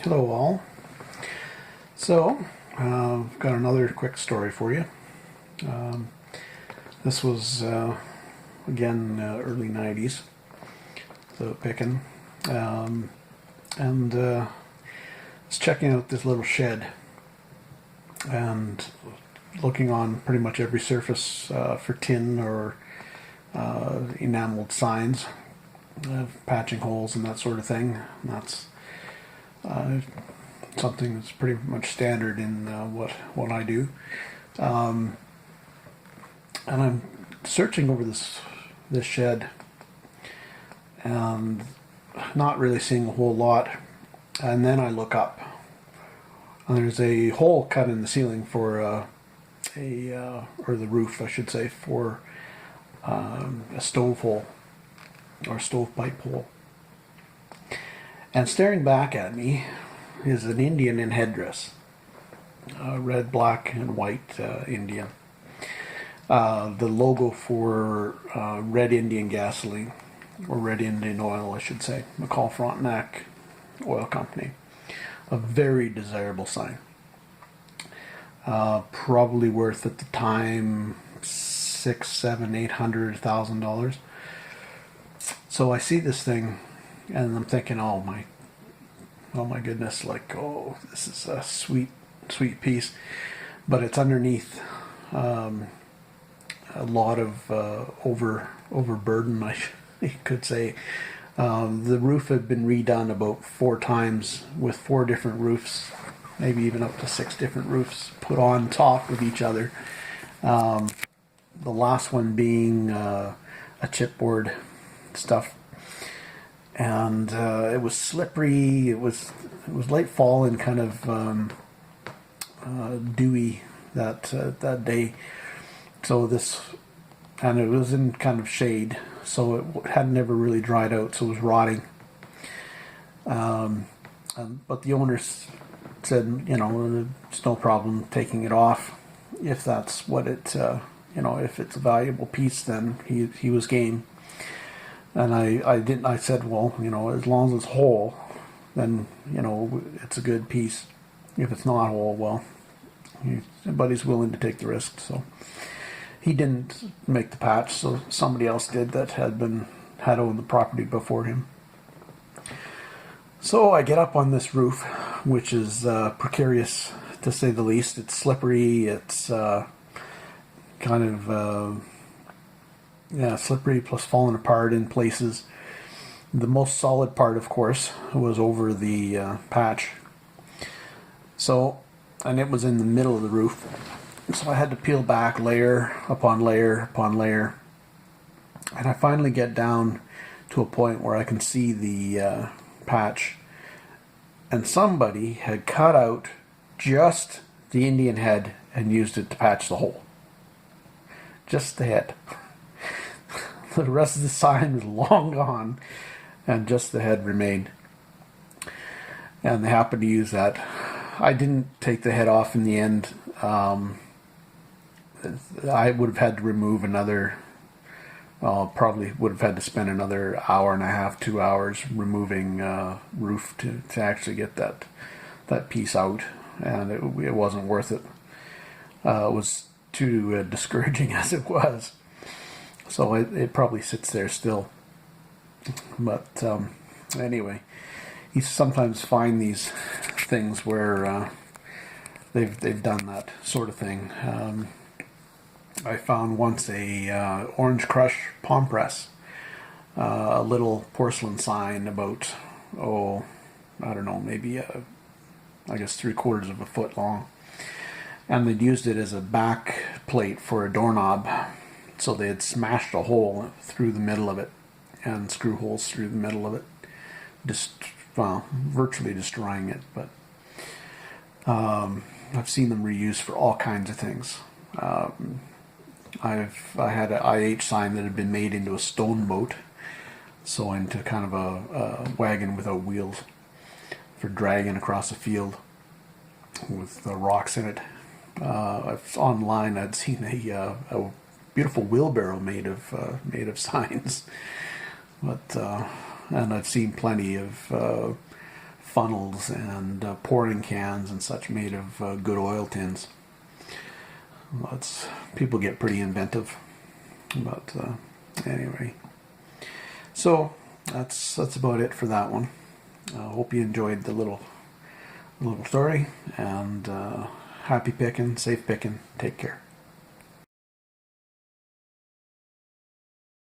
Hello all. So, I've got another quick story for you. This was, again, early 90s, the picking. And I was checking out this little shed and looking on pretty much every surface for tin or enameled signs, patching holes and that sort of thing. And that's uh, something that's pretty much standard in what I do. And I'm searching over this shed and not really seeing a whole lot. And then I look up, and there's a hole cut in the ceiling for or the roof, I should say, for a stove hole or stovepipe hole. And staring back at me is an Indian in headdress, red, black, and white Indian. The logo for Red Indian Gasoline, or Red Indian Oil, I should say, McCall Frontenac Oil Company. A very desirable sign. Probably worth at the time six, seven, $800,000. So I see this thing, and I'm thinking, oh my goodness, like, oh, this is a sweet piece, but it's underneath a lot of overburden, you could say. The roof had been redone about 4 times with 4 different roofs, maybe even up to 6 different roofs put on top of each other. The last one being a chipboard stuff, and it was slippery. It was late fall and kind of dewy that day. So and it was in kind of shade, so it had never really dried out, so it was rotting. But the owners said, it's no problem taking it off if that's what it, if it's a valuable piece, then he was game. And I said, well, as long as it's whole, then, it's a good piece. If it's not whole, well, everybody's willing to take the risk. So he didn't make the patch, so somebody else did that had owned the property before him. So I get up on this roof, which is precarious to say the least. It's slippery. It's slippery plus falling apart in places. The most solid part, of course, was over the patch. So, and it was in the middle of the roof. So I had to peel back layer upon layer upon layer. And I finally get down to a point where I can see the patch. And somebody had cut out just the Indian head and used it to patch the hole. Just the head. The rest of the sign was long gone, and just the head remained. And they happened to use that. I didn't take the head off in the end. I would have had to remove probably would have had to spend another hour and a half, 2 hours removing roof to actually get that piece out, and it wasn't worth it. It was too discouraging as it was. So it probably sits there still. But anyway, you sometimes find these things where they've done that sort of thing. I found once a Orange Crush palm press, a little porcelain sign about, I don't know, maybe I guess 3/4 of a foot long, and they'd used it as a back plate for a doorknob. So they had smashed a hole through the middle of it and screw holes through the middle of it, virtually destroying it. But I've seen them reused for all kinds of things. I had an IH sign that had been made into a stone boat, so into kind of a wagon without wheels for dragging across a field with rocks in it. Online, I'd seen a beautiful wheelbarrow made of signs, but and I've seen plenty of funnels and pouring cans and such made of good oil tins. People get pretty inventive, but anyway. So that's about it for that one. Hope you enjoyed the little story, and happy picking, safe picking. Take care.